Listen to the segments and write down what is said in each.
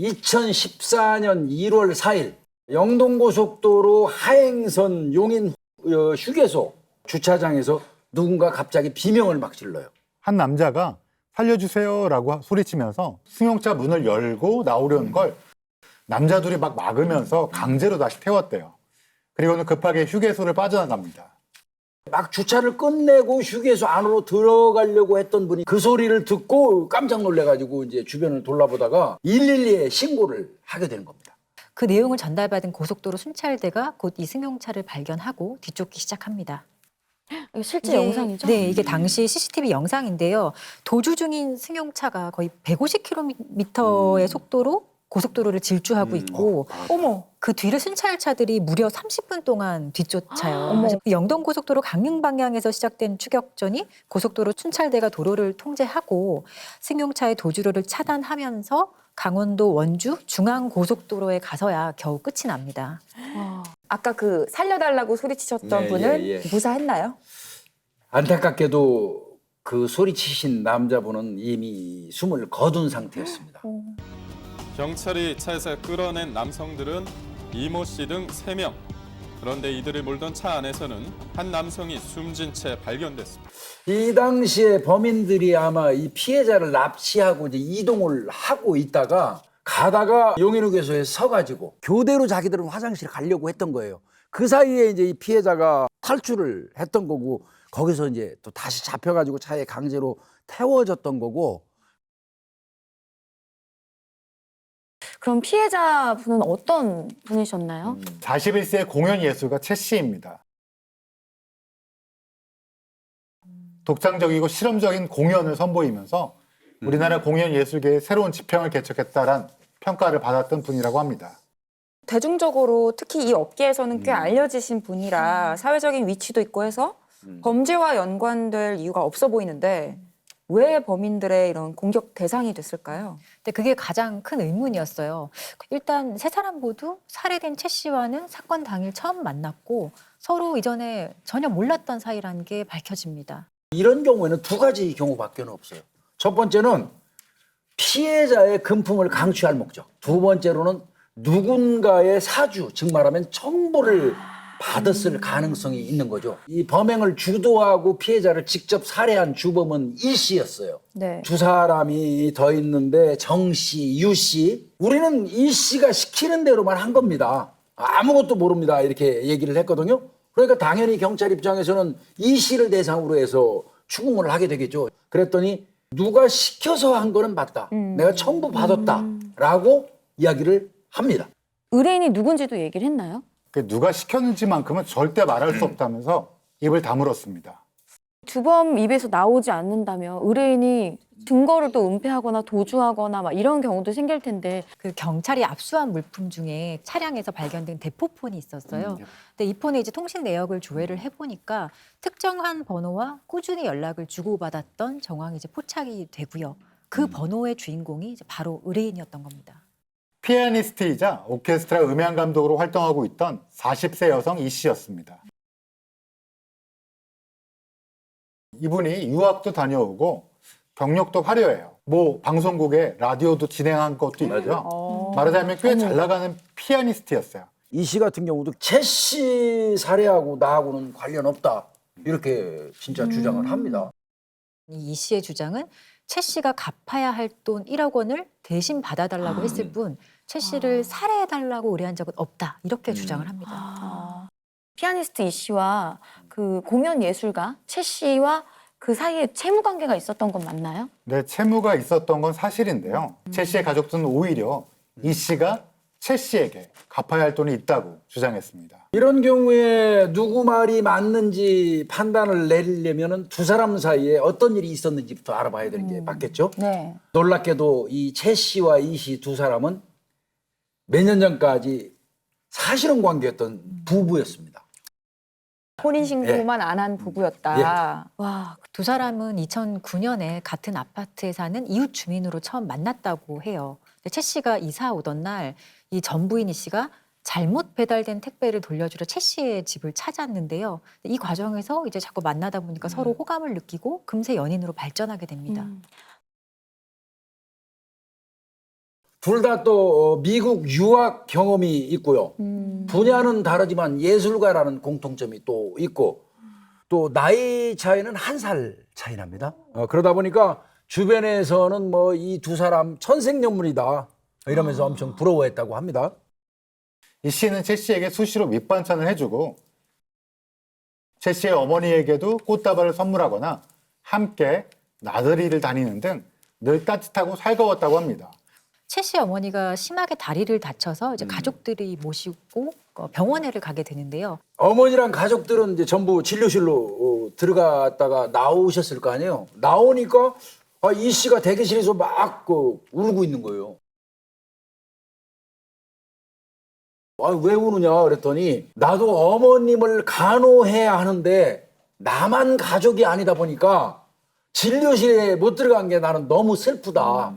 2014년 1월 4일 영동고속도로 하행선 용인 휴게소 주차장에서 누군가 갑자기 비명을 막 질러요. 한 남자가 살려주세요라고 소리치면서 승용차 문을 열고 나오려는 걸 남자들이 막 막으면서 강제로 다시 태웠대요. 그리고는 급하게 휴게소를 빠져나갑니다. 막 주차를 끝내고 휴게소 안으로 들어가려고 했던 분이 그 소리를 듣고 깜짝 놀래가지고 이제 주변을 돌아보다가 112에 신고를 하게 되는 겁니다. 그 내용을 전달받은 고속도로 순찰대가 곧 이 승용차를 발견하고 뒤쫓기 시작합니다. 이거 실제 영상이죠? 네, 이게 당시 CCTV 영상인데요. 도주 중인 승용차가 거의 150km의 속도로 고속도로를 질주하고 있고 어머. 그 뒤를 순찰차들이 무려 30분 동안 뒤쫓아요. 어머. 그래서 그 영동고속도로 강릉 방향에서 시작된 추격전이 고속도로 순찰대가 도로를 통제하고 승용차의 도주로를 차단하면서 강원도 원주 중앙고속도로에 가서야 겨우 끝이 납니다. 와. 아까 그 살려달라고 소리치셨던 네, 분은 예, 예. 무사했나요? 안타깝게도 그 소리치신 남자분은 이미 숨을 거둔 상태였습니다. 경찰이 차에서 끌어낸 남성들은 이모 씨 등 3명. 그런데 이들을 몰던 차 안에서는 한 남성이 숨진 채 발견됐습니다. 이 당시에 범인들이 아마 이 피해자를 납치하고 이제 이동을 하고 있다가 가다가 용인휴게소에 서가지고 교대로 자기들은 화장실에 가려고 했던 거예요. 그 사이에 이제 이 피해자가 탈출을 했던 거고 거기서 이제 또 다시 잡혀가지고 차에 강제로 태워졌던 거고. 그럼 피해자분은 어떤 분이셨나요? 41세 공연예술가 최 씨입니다. 독창적이고 실험적인 공연을 선보이면서 우리나라 공연예술계의 새로운 지평을 개척했다란 평가를 받았던 분이라고 합니다. 대중적으로 특히 이 업계에서는 꽤 알려지신 분이라 사회적인 위치도 있고 해서 범죄와 연관될 이유가 없어 보이는데 왜 범인들의 이런 공격 대상이 됐을까요? 근데 그게 가장 큰 의문이었어요. 일단 세 사람 모두 살해된 최 씨와는 사건 당일 처음 만났고 서로 이전에 전혀 몰랐던 사이라는 게 밝혀집니다. 이런 경우에는 두 가지 경우밖에 없어요. 첫 번째는 피해자의 금품을 강취할 목적. 두 번째로는 누군가의 사주, 즉 말하면 청부를 받았을 가능성이 있는 거죠. 이 범행을 주도하고 피해자를 직접 살해한 주범은 이 씨였어요. 네. 두 사람이 더 있는데 정 씨, 유 씨. 우리는 이 씨가 시키는 대로만 한 겁니다. 아무것도 모릅니다. 이렇게 얘기를 했거든요. 그러니까 당연히 경찰 입장에서는 이 씨를 대상으로 해서 추궁을 하게 되겠죠. 그랬더니 누가 시켜서 한 거는 맞다. 내가 청부받았다라고 이야기를 합니다. 의뢰인이 누군지도 얘기를 했나요? 누가 시켰는지만큼은 절대 말할 수 없다면서 입을 다물었습니다. 주범 입에서 나오지 않는다면 의뢰인이 증거를 또 은폐하거나 도주하거나 막 이런 경우도 생길 텐데 그 경찰이 압수한 물품 중에 차량에서 발견된 대포폰이 있었어요. 근데 이 폰에 이제 통신 내역을 조회를 해보니까 특정한 번호와 꾸준히 연락을 주고받았던 정황이 이제 포착이 되고요. 그 번호의 주인공이 이제 바로 의뢰인이었던 겁니다. 피아니스트이자 오케스트라 음향 감독으로 활동하고 있던 40세 여성 이 씨였습니다. 이분이 유학도 다녀오고 경력도 화려해요. 뭐 방송국에 라디오도 진행한 것도 있고요. 말하자면 꽤 잘 나가는 피아니스트였어요. 이 씨 같은 경우도 최 씨 살해하고 나하고는 관련 없다. 이렇게 진짜 주장을 합니다. 이 씨의 주장은 최 씨가 갚아야 할 돈 1억 원을 대신 받아달라고 했을 뿐 최 씨를 살해해달라고 의뢰한 적은 없다. 이렇게 주장을 합니다. 피아니스트 이 씨와 그 공연 예술가 최 씨와 그 사이에 채무 관계가 있었던 건 맞나요? 네, 채무가 있었던 건 사실인데요. 최 씨의 가족들은 오히려 이 씨가 최 씨에게 갚아야 할 돈이 있다고 주장했습니다. 이런 경우에 누구 말이 맞는지 판단을 내리려면 두 사람 사이에 어떤 일이 있었는지부터 알아봐야 되는 게 맞겠죠? 네. 놀랍게도 이 최 씨와 이 씨 두 사람은 몇 년 전까지 사실혼 관계였던 부부였습니다. 혼인신고만 안 한 부부였다. 와, 두 사람은 2009년에 같은 아파트에 사는 이웃 주민으로 처음 만났다고 해요. 근데 최 씨가 이사 오던 날 이 전 부인 이 씨가 잘못 배달된 택배를 돌려주러 최 씨의 집을 찾았는데요. 이 과정에서 이제 자꾸 만나다 보니까 서로 호감을 느끼고 금세 연인으로 발전하게 됩니다. 둘 다 또 미국 유학 경험이 있고요. 분야는 다르지만 예술가라는 공통점이 또 있고 또 나이 차이는 1살 차이 납니다. 그러다 보니까 주변에서는 뭐 이 두 사람 천생연분이다 이러면서 엄청 부러워했다고 합니다. 이 씨는 최 씨에게 수시로 밑반찬을 해주고 최 씨의 어머니에게도 꽃다발을 선물하거나 함께 나들이를 다니는 등 늘 따뜻하고 살가웠다고 합니다. 최 씨 어머니가 심하게 다리를 다쳐서 이제 가족들이 모시고 병원에를 가게 되는데요. 어머니랑 가족들은 이제 전부 진료실로 들어갔다가 나오셨을 거 아니에요. 나오니까 이 씨가 대기실에서 막 울고 있는 거예요. 왜 우느냐 그랬더니 나도 어머님을 간호해야 하는데 나만 가족이 아니다 보니까 진료실에 못 들어간 게 나는 너무 슬프다.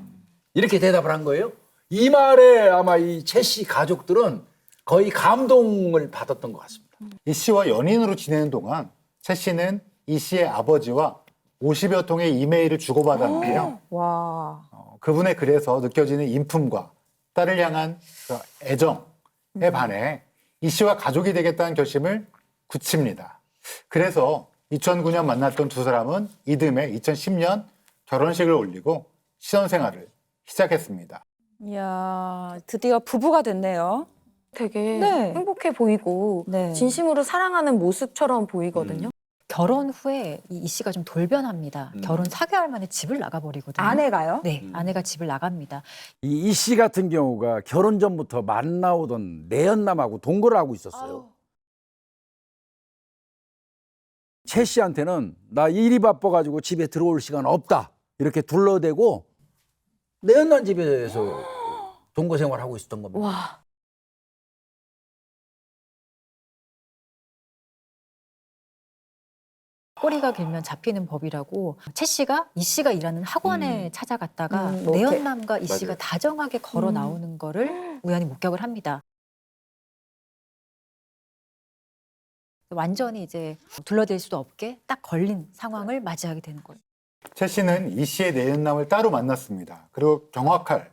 이렇게 대답을 한 거예요. 이 말에 아마 이 최 씨 가족들은 거의 감동을 받았던 것 같습니다. 이 씨와 연인으로 지내는 동안 최 씨는 이 씨의 아버지와 50여 통의 이메일을 주고받았는데요. 와. 그분의 글에서 느껴지는 인품과 딸을 향한 그 애정에 반해 이 씨와 가족이 되겠다는 결심을 굳힙니다. 그래서 2009년 만났던 두 사람은 이듬해 2010년 결혼식을 올리고 신혼생활을 시작했습니다. 이야, 드디어 부부가 됐네요. 되게 네. 행복해 보이고 네. 진심으로 사랑하는 모습처럼 보이거든요. 결혼 후에 이 씨가 좀 돌변합니다. 결혼 4개월 만에 집을 나가버리거든요. 아내가요? 네, 아내가 집을 나갑니다. 이 씨 같은 경우가 결혼 전부터 만나오던 내연남하고 동거를 하고 있었어요. 최 씨한테는 나 일이 바빠가지고 집에 들어올 시간 없다 이렇게 둘러대고 내연남 집에서 동거 생활하고 있었던 겁니다. 와. 꼬리가 길면 잡히는 법이라고 최 씨가 이 씨가 일하는 학원에 찾아갔다가 뭐 이렇게. 내연남과 이 씨가 맞아요. 다정하게 걸어 나오는 거를 우연히 목격을 합니다. 완전히 이제 둘러댈 수도 없게 딱 걸린 상황을 맞이하게 되는 거예요. 최 씨는 이 씨의 내연남을 따로 만났습니다. 그리고 경악할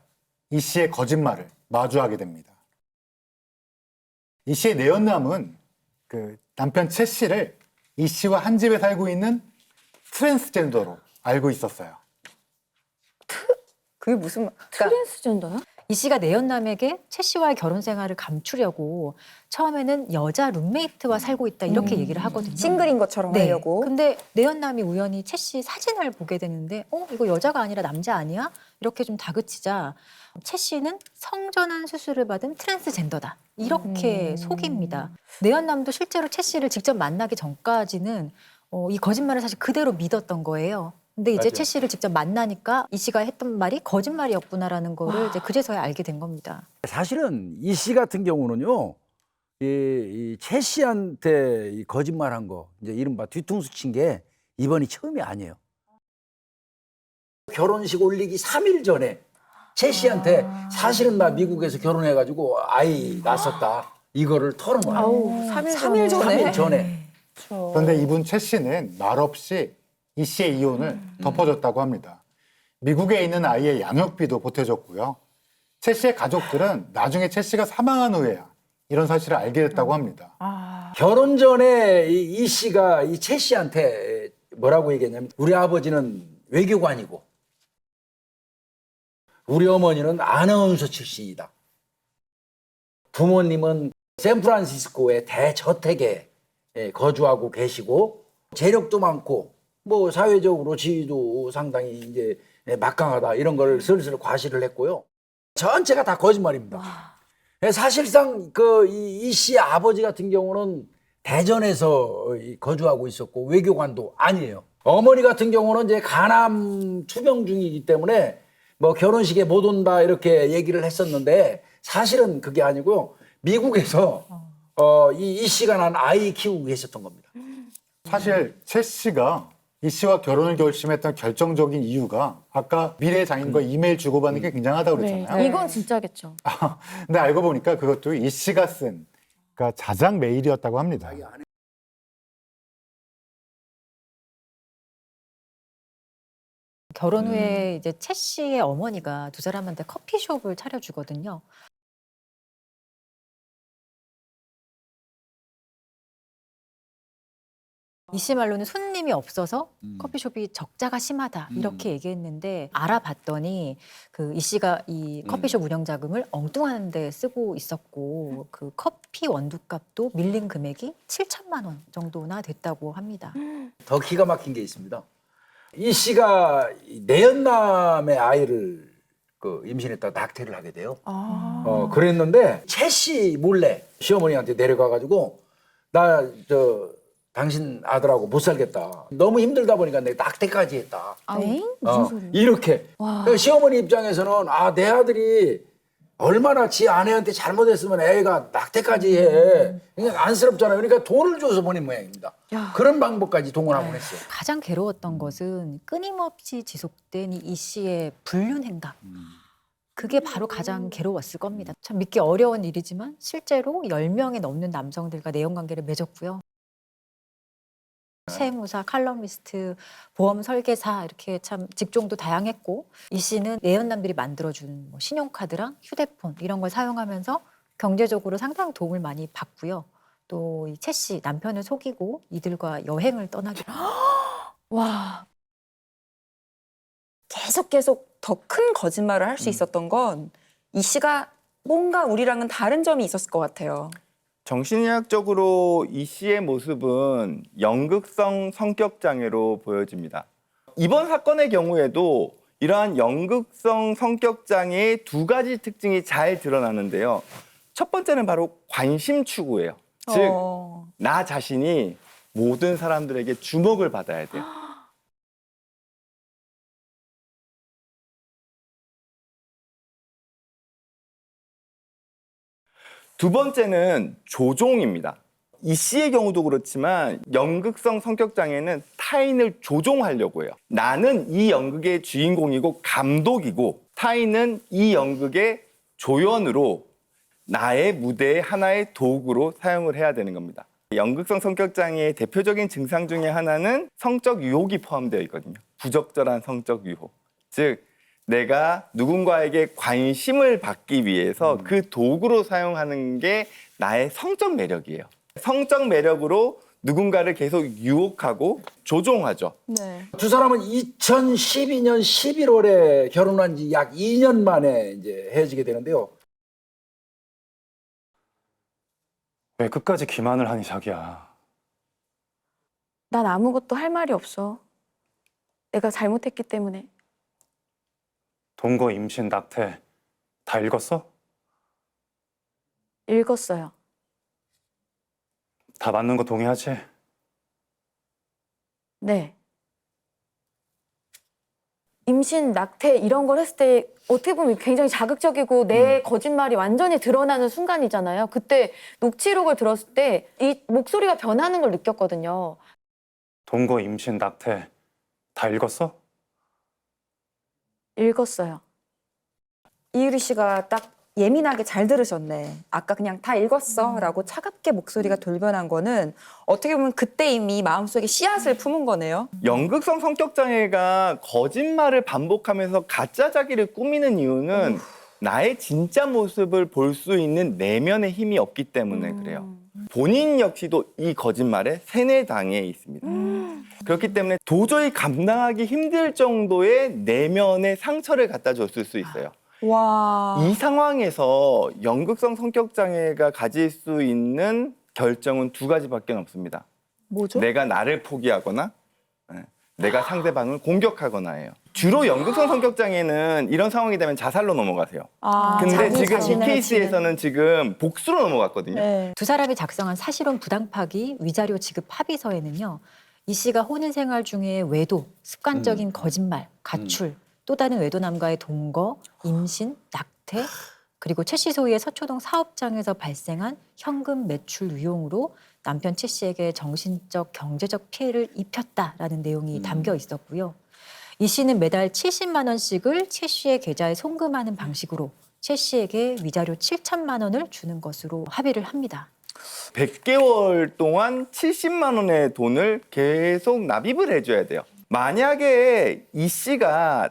이 씨의 거짓말을 마주하게 됩니다. 이 씨의 내연남은 그 남편 최 씨를 이 씨와 한 집에 살고 있는 트랜스젠더로 알고 있었어요. 그게 무슨 트랜스젠더요? 이 씨가 내연남에게 최 씨와의 결혼 생활을 감추려고 처음에는 여자 룸메이트와 살고 있다 이렇게 얘기를 하거든요. 싱글인 것처럼 네. 하려고. 근데 내연남이 우연히 최 씨 사진을 보게 되는데 이거 여자가 아니라 남자 아니야? 이렇게 좀 다그치자 최 씨는 성전환 수술을 받은 트랜스젠더다. 이렇게 속입니다. 내연남도 실제로 최 씨를 직접 만나기 전까지는 이 거짓말을 사실 그대로 믿었던 거예요. 근데 이제 맞아요. 최 씨를 직접 만나니까 이 씨가 했던 말이 거짓말이었구나라는 거를 이제 그제서야 알게 된 겁니다. 사실은 이 씨 같은 경우는요, 이최 씨한테 이 거짓말한 거, 이제 이른바 뒤통수 친 게 이번이 처음이 아니에요. 결혼식 올리기 3일 전에 최 씨한테 사실은 나 미국에서 결혼해가지고 아이 낳았었다. 이거를 털어놔요. 아우, 3일 전에. 3일 전에. 그런데 이분 최 씨는 말없이 이 씨의 이혼을 덮어줬다고 합니다. 미국에 있는 아이의 양육비도 보태줬고요. 최 씨의 가족들은 나중에 최 씨가 사망한 후에야 이런 사실을 알게 됐다고 합니다. 결혼 전에 이 씨가 이 최 씨한테 뭐라고 얘기했냐면 우리 아버지는 외교관이고 우리 어머니는 아나운서 출신이다. 부모님은 샌프란시스코의 대저택에 거주하고 계시고 재력도 많고 뭐 사회적으로 지위도 상당히 이제 막강하다 이런 걸 슬슬 과시를 했고요. 전체가 다 거짓말입니다. 사실상 이 씨 아버지 같은 경우는 대전에서 거주하고 있었고 외교관도 아니에요. 어머니 같은 경우는 이제 간암 투병 중이기 때문에 뭐 결혼식에 못 온다 이렇게 얘기를 했었는데 사실은 그게 아니고요. 미국에서 이 씨가 난 아이 키우고 계셨던 겁니다. 사실 최 씨가 이 씨와 결혼을 결심했던 결정적인 이유가 아까 미래 장인과 이메일 주고받는 게 굉장하다고 그랬잖아요. 이건 진짜겠죠. 근데 알고 보니까 그것도 이 씨가 쓴 그러니까 자작 메일이었다고 합니다. 결혼 후에 이제 채 씨의 어머니가 두 사람한테 커피숍을 차려주거든요. 이 씨 말로는 손님이 없어서 커피숍이 적자가 심하다 이렇게 얘기했는데 알아봤더니 그 이 씨가 이 커피숍 운영 자금을 엉뚱한 데 쓰고 있었고 그 커피 원두값도 밀린 금액이 7천만 원 정도나 됐다고 합니다. 더 기가 막힌 게 있습니다. 이 씨가 내연남의 아이를 그 임신했다가 낙태를 하게 돼요. 그랬는데 채 씨 몰래 시어머니한테 내려가가지고 나 당신 아들하고 못 살겠다. 너무 힘들다 보니까 내가 낙태까지 했다. 무슨 소리예요? 이렇게. 그러니까 시어머니 입장에서는 내 아들이 얼마나 지 아내한테 잘못했으면 애가 낙태까지 해. 그러니까 안쓰럽잖아요. 그러니까 돈을 줘서 보낸 모양입니다. 그런 방법까지 동원하곤 했어요. 가장 괴로웠던 것은 끊임없이 지속된 이 씨의 불륜 행각. 그게 바로 가장 괴로웠을 겁니다. 참 믿기 어려운 일이지만 실제로 10명이 넘는 남성들과 내연관계를 맺었고요. 세무사, 칼럼니스트, 보험 설계사 이렇게 참 직종도 다양했고 이 씨는 내연남들이 만들어준 뭐 신용카드랑 휴대폰 이런 걸 사용하면서 경제적으로 상당히 도움을 많이 받고요. 또 이 채 씨 남편을 속이고 이들과 여행을 떠나기로 와. 계속 더 큰 거짓말을 할 수 있었던 건 이 씨가 뭔가 우리랑은 다른 점이 있었을 것 같아요. 정신의학적으로 이 씨의 모습은 연극성 성격 장애로 보여집니다. 이번 사건의 경우에도 이러한 연극성 성격 장애의 두 가지 특징이 잘 드러나는데요. 첫 번째는 바로 관심 추구예요. 즉, 나 자신이 모든 사람들에게 주목을 받아야 돼요. 두 번째는 조종입니다. 이 씨의 경우도 그렇지만 연극성 성격 장애는 타인을 조종하려고 해요. 나는 이 연극의 주인공이고 감독이고 타인은 이 연극의 조연으로 나의 무대의 하나의 도구로 사용을 해야 되는 겁니다. 연극성 성격 장애의 대표적인 증상 중에 하나는 성적 유혹이 포함되어 있거든요. 부적절한 성적 유혹. 즉 내가 누군가에게 관심을 받기 위해서 그 도구로 사용하는 게 나의 성적 매력이에요. 성적 매력으로 누군가를 계속 유혹하고 조종하죠. 네. 두 사람은 2012년 11월에 결혼한 지 약 2년 만에 이제 헤어지게 되는데요. 왜 끝까지 기만을 하니 자기야. 난 아무것도 할 말이 없어. 내가 잘못했기 때문에. 동거, 임신, 낙태 다 읽었어? 읽었어요. 다 맞는 거 동의하지? 네. 임신, 낙태 이런 걸 했을 때 어떻게 보면 굉장히 자극적이고 내 거짓말이 완전히 드러나는 순간이잖아요. 그때 녹취록을 들었을 때 이 목소리가 변하는 걸 느꼈거든요. 동거, 임신, 낙태 다 읽었어? 읽었어요. 이유리 씨가 딱 예민하게 잘 들으셨네. 아까 그냥 다 읽었어 라고 차갑게 목소리가 돌변한 거는 어떻게 보면 그때 이미 마음속에 씨앗을 품은 거네요. 연극성 성격 장애가 거짓말을 반복하면서 가짜 자기를 꾸미는 이유는 나의 진짜 모습을 볼 수 있는 내면의 힘이 없기 때문에 그래요. 본인 역시도 이 거짓말에 세뇌당해 있습니다. 그렇기 때문에 도저히 감당하기 힘들 정도의 내면의 상처를 갖다 줬을 수 있어요. 와. 이 상황에서 연극성 성격 장애가 가질 수 있는 결정은 두 가지밖에 없습니다. 뭐죠? 내가 나를 포기하거나 내가 상대방을 공격하거나예요. 주로 연극성 성격 장애는 이런 상황이 되면 자살로 넘어가세요. 근데 자기 지금 이 자신을 케이스에서는 지금 복수로 넘어갔거든요. 네. 두 사람이 작성한 사실혼 부당파기 위자료 지급 합의서에는요. 이 씨가 혼인 생활 중에 외도, 습관적인 거짓말, 가출, 또 다른 외도남과의 동거, 임신, 낙태, 그리고 최 씨 소유의 서초동 사업장에서 발생한 현금 매출 위용으로 남편 최 씨에게 정신적, 경제적 피해를 입혔다라는 내용이 담겨 있었고요. 이 씨는 매달 70만 원씩을 최 씨의 계좌에 송금하는 방식으로 최 씨에게 위자료 7천만 원을 주는 것으로 합의를 합니다. 100개월 동안 70만 원의 돈을 계속 납입을 해줘야 돼요. 만약에 이 씨가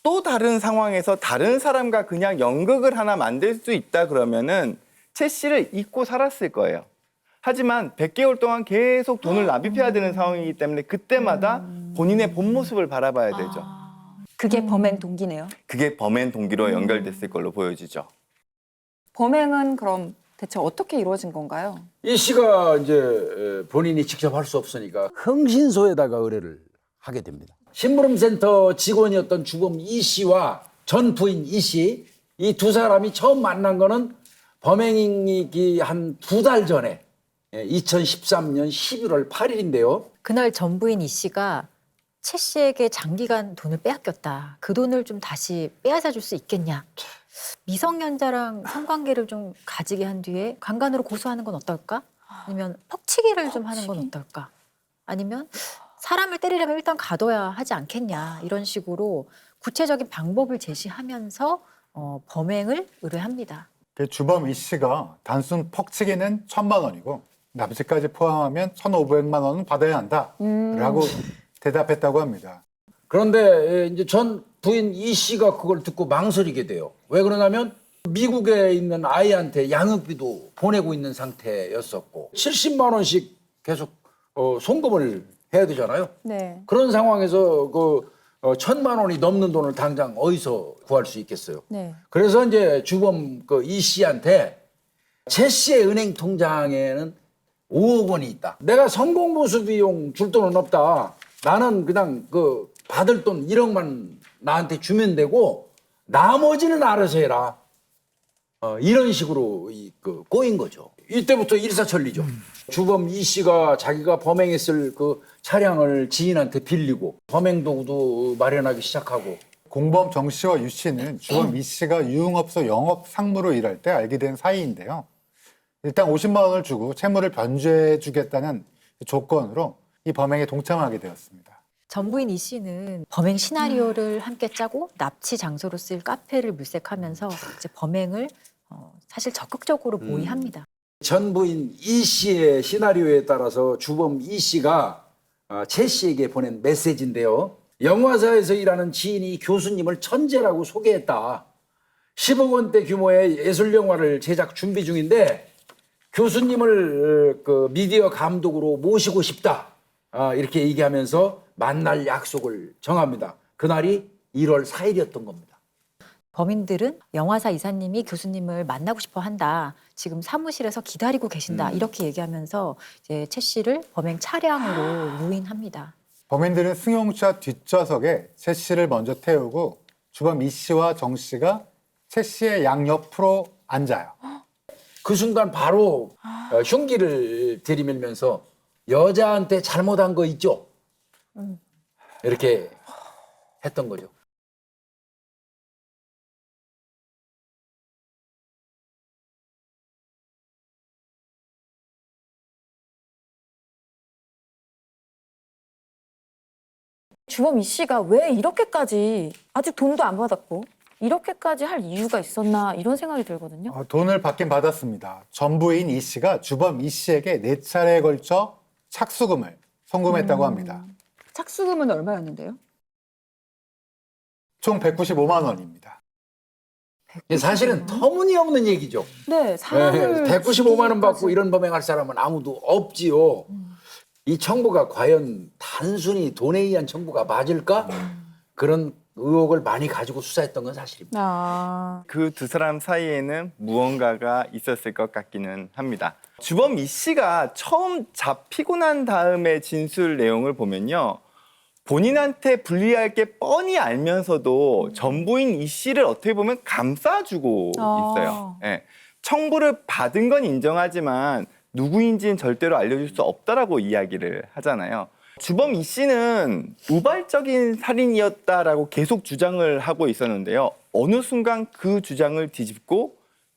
또 다른 상황에서 다른 사람과 그냥 연극을 하나 만들 수 있다 그러면은 최 씨를 잊고 살았을 거예요. 하지만 100개월 동안 계속 돈을 납입해야 되는 상황이기 때문에 그때마다 본인의 본 모습을 바라봐야 되죠. 그게 범행 동기네요. 그게 범행 동기로 연결됐을 걸로 보여지죠. 범행은 그럼 대체 어떻게 이루어진 건가요? 이 씨가 이제 본인이 직접 할 수 없으니까 흥신소에다가 의뢰를 하게 됩니다. 심부름센터 직원이었던 주범 이 씨와 전 부인 이 씨, 이 두 사람이 처음 만난 거는 범행이 한 2달 전에 2013년 11월 8일인데요. 그날 전부인 이 씨가 최 씨에게 장기간 돈을 빼앗겼다. 그 돈을 좀 다시 빼앗아 줄 수 있겠냐. 미성년자랑 성관계를 좀 가지게 한 뒤에 강간으로 고소하는 건 어떨까? 아니면 퍽치기를 좀 하는 건 어떨까? 아니면 사람을 때리려면 일단 가둬야 하지 않겠냐. 이런 식으로 구체적인 방법을 제시하면서 범행을 의뢰합니다. 그 주범 이 씨가 단순 퍽치기는 1,000만 원이고 납치까지 포함하면 1,500만 원은 받아야 한다라고 대답했다고 합니다. 그런데 이제 전 부인 이 씨가 그걸 듣고 망설이게 돼요. 왜 그러냐면 미국에 있는 아이한테 양육비도 보내고 있는 상태였었고 70만 원씩 계속 송금을 해야 되잖아요. 네. 그런 상황에서 그 1,000만 원이 넘는 돈을 당장 어디서 구할 수 있겠어요. 네. 그래서 이제 주범 그 이 씨한테 최 씨의 은행 통장에는 5억 원이 있다. 내가 성공보수 비용 줄 돈은 없다. 나는 그냥 그 받을 돈 1억만 나한테 주면 되고 나머지는 알아서 해라. 이런 식으로 그 꼬인 거죠. 이때부터 일사천리죠. 주범 이 씨가 자기가 범행했을 그 차량을 지인한테 빌리고 범행 도구도 마련하기 시작하고 공범 정 씨와 유 씨는 주범 이 씨가 유흥업소 영업 상무로 일할 때 알게 된 사이인데요. 일단 50만 원을 주고 채무를 변제해 주겠다는 조건으로 이 범행에 동참하게 되었습니다. 전부인 이 씨는 범행 시나리오를 함께 짜고 납치 장소로 쓸 카페를 물색하면서 이제 범행을 사실 적극적으로 모의합니다. 전 부인 이 씨의 시나리오에 따라서 주범 이 씨가 최 씨에게 보낸 메시지인데요. 영화사에서 일하는 지인이 교수님을 천재라고 소개했다. 10억 원대 규모의 예술 영화를 제작 준비 중인데 교수님을 그 미디어 감독으로 모시고 싶다. 이렇게 얘기하면서 만날 약속을 정합니다. 그날이 1월 4일이었던 겁니다. 범인들은 영화사 이사님이 교수님을 만나고 싶어 한다. 지금 사무실에서 기다리고 계신다. 이렇게 얘기하면서 이제 최 씨를 범행 차량으로 유인합니다. 범인들은 승용차 뒷좌석에 최 씨를 먼저 태우고 주범 이 씨와 정 씨가 최 씨의 양옆으로 앉아요. 그 순간 바로 흉기를 들이밀면서 여자한테 잘못한 거 있죠? 이렇게 했던 거죠. 주범 이 씨가 왜 이렇게까지 아직 돈도 안 받았고 이렇게까지 할 이유가 있었나 이런 생각이 들거든요. 돈을 받긴 받았습니다. 전부인 이 씨가 주범 이 씨에게 4차례에 걸쳐 착수금을 송금했다고 합니다. 착수금은 얼마였는데요? 총 195만 원입니다. 사실은 터무니없는 얘기죠. 네, 사람을 195만 원 받고 이런 범행할 사람은 아무도 없지요. 이 청구가 과연 단순히 돈에 의한 청구가 맞을까? 그런 의혹을 많이 가지고 수사했던 건 사실입니다. 그 두 사람 사이에는 무언가가 있었을 것 같기는 합니다. 주범 이 씨가 처음 잡히고 난 다음에 진술 내용을 보면요. 본인한테 불리할 게 뻔히 알면서도 전부인 이 씨를 어떻게 보면 감싸주고 있어요. 예. 청구를 받은 건 인정하지만 누구인지는 절대로 알려줄 수 없다라고 이야기를 하잖아요. 주범 이 씨는 우발적인 살인이었다라고 계속 주장을 하고 있었는데요. 어느 순간 그 주장을 뒤집고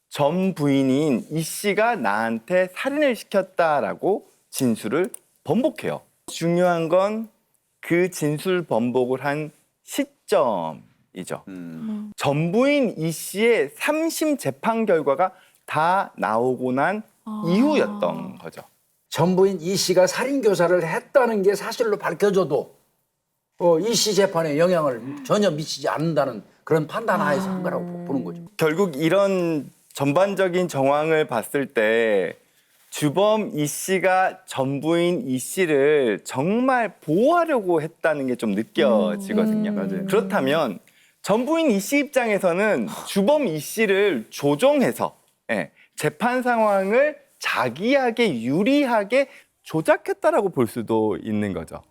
전 부인인 이 씨가 나한테 살인을 시켰다라고 진술을 번복해요. 중요한 건 그 진술 번복을 한 시점이죠. 전 부인 이 씨의 3심 재판 결과가 다 나오고 난 이후였던 거죠. 전부인 이 씨가 살인교사를 했다는 게 사실로 밝혀져도 이 씨 재판에 영향을 전혀 미치지 않는다는 그런 판단하에서 한 거라고 보는 거죠. 결국 이런 전반적인 정황을 봤을 때 주범 이 씨가 전부인 이 씨를 정말 보호하려고 했다는 게 좀 느껴지거든요. 그렇다면 전부인 이 씨 입장에서는 주범 이 씨를 조종해서 재판 상황을 자기에게 유리하게 조작했다라고 볼 수도 있는 거죠.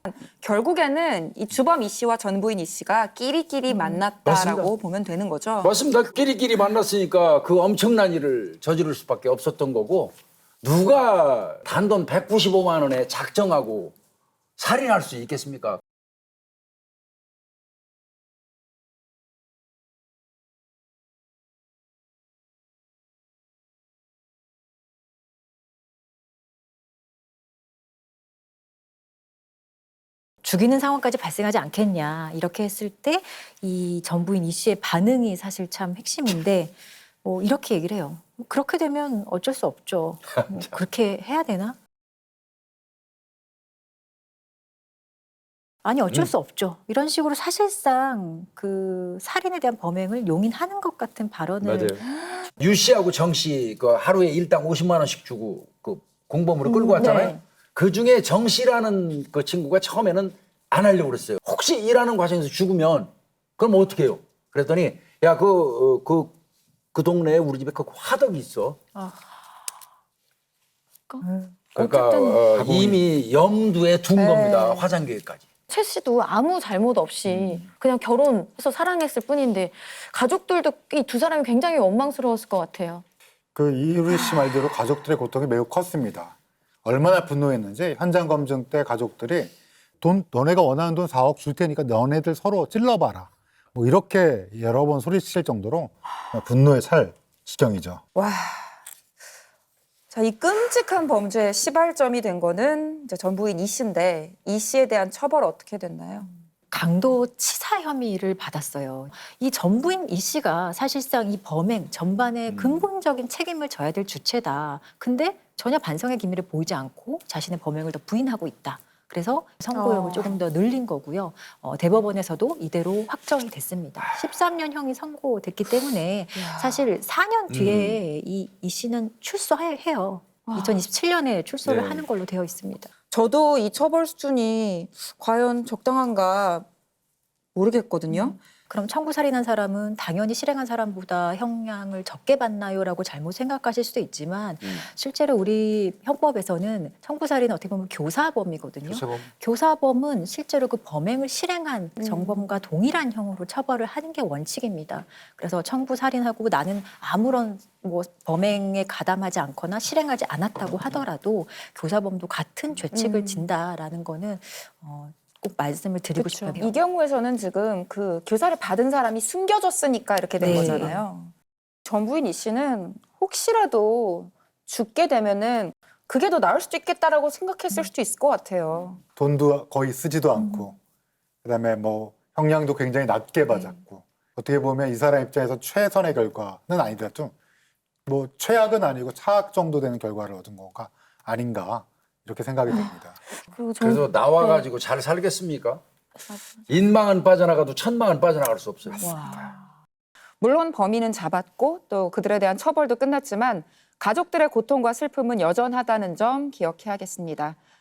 결국에는 이 주범 이 씨와 전부인 이 씨가 끼리끼리 만났다라고 맞습니다. 보면 되는 거죠. 맞습니다. 끼리끼리 만났으니까 그 엄청난 일을 저지를 수밖에 없었던 거고 누가 단돈 195만 원에 작정하고 살인할 수 있겠습니까? 죽이는 상황까지 발생하지 않겠냐 이렇게 했을 때 이 전부인 이 씨의 반응이 사실 참 핵심인데 이렇게 얘기를 해요. 그렇게 되면 어쩔 수 없죠. 그렇게 해야 되나? 아니 어쩔 수 없죠. 이런 식으로 사실상 그 살인에 대한 범행을 용인하는 것 같은 발언을 유 씨하고 정 씨 그 하루에 일당 50만 원씩 주고 그 공범으로 끌고 왔잖아요. 네. 그 중에 정 씨라는 그 친구가 처음에는 안 하려고 그랬어요. 혹시 일하는 과정에서 죽으면 그럼 어떻게 해요? 그랬더니 야 그 동네에 우리 집에 그 화덕이 있어. 그러니까 이미 염두에 둔 겁니다. 화장 계획까지. 최 씨도 아무 잘못 없이 그냥 결혼해서 사랑했을 뿐인데 가족들도 이 두 사람이 굉장히 원망스러웠을 것 같아요. 그 이유리 씨 말대로 가족들의 고통이 매우 컸습니다. 얼마나 분노했는지 현장 검증 때 가족들이 너네가 원하는 돈 4억 줄 테니까 너네들 서로 찔러봐라. 뭐 이렇게 여러 번 소리칠 정도로 분노에 찰 지경이죠. 와. 자, 이 끔찍한 범죄의 시발점이 된 거는 이제 전부인 이 씨인데 이 씨에 대한 처벌 어떻게 됐나요? 강도 치사 혐의를 받았어요. 이 전부인 이 씨가 사실상 이 범행 전반의 근본적인 책임을 져야 될 주체다. 근데 전혀 반성의 기미를 보이지 않고 자신의 범행을 더 부인하고 있다. 그래서 선고형을 조금 더 늘린 거고요. 대법원에서도 이대로 확정이 됐습니다. 13년형이 선고됐기 때문에 사실 4년 뒤에 이 씨는 출소해요. 2027년에 출소를 하는 걸로 되어 있습니다. 저도 이 처벌 수준이 과연 적당한가 모르겠거든요. 그럼 청부살인한 사람은 당연히 실행한 사람보다 형량을 적게 받나요라고 잘못 생각하실 수도 있지만 실제로 우리 형법에서는 청부살인은 어떻게 보면 교사범이거든요. 교사범은 실제로 그 범행을 실행한 정범과 동일한 형으로 처벌을 하는 게 원칙입니다. 그래서 청부살인하고 나는 아무런 범행에 가담하지 않거나 실행하지 않았다고 하더라도 교사범도 같은 죄책을 진다라는 거는 꼭 말씀을 드리고 싶어요. 이 경우에서는 지금 그 교사를 받은 사람이 숨겨졌으니까 이렇게 된 네. 거잖아요. 전부인 이 씨는 혹시라도 죽게 되면은 그게 더 나을 수도 있겠다라고 생각했을 수도 있을 것 같아요. 돈도 거의 쓰지도 않고 그다음에 뭐 형량도 굉장히 낮게 받았고 어떻게 보면 이 사람 입장에서 최선의 결과는 아니더라도 뭐 최악은 아니고 차악 정도 되는 결과를 얻은 거가 아닌가 이렇게 생각이 됩니다. 그래서 나와가지고 잘 살겠습니까? 인망은 빠져나가도 천망은 빠져나갈 수 없어요. 물론 범인은 잡았고 또 그들에 대한 처벌도 끝났지만 가족들의 고통과 슬픔은 여전하다는 점 기억해야겠습니다.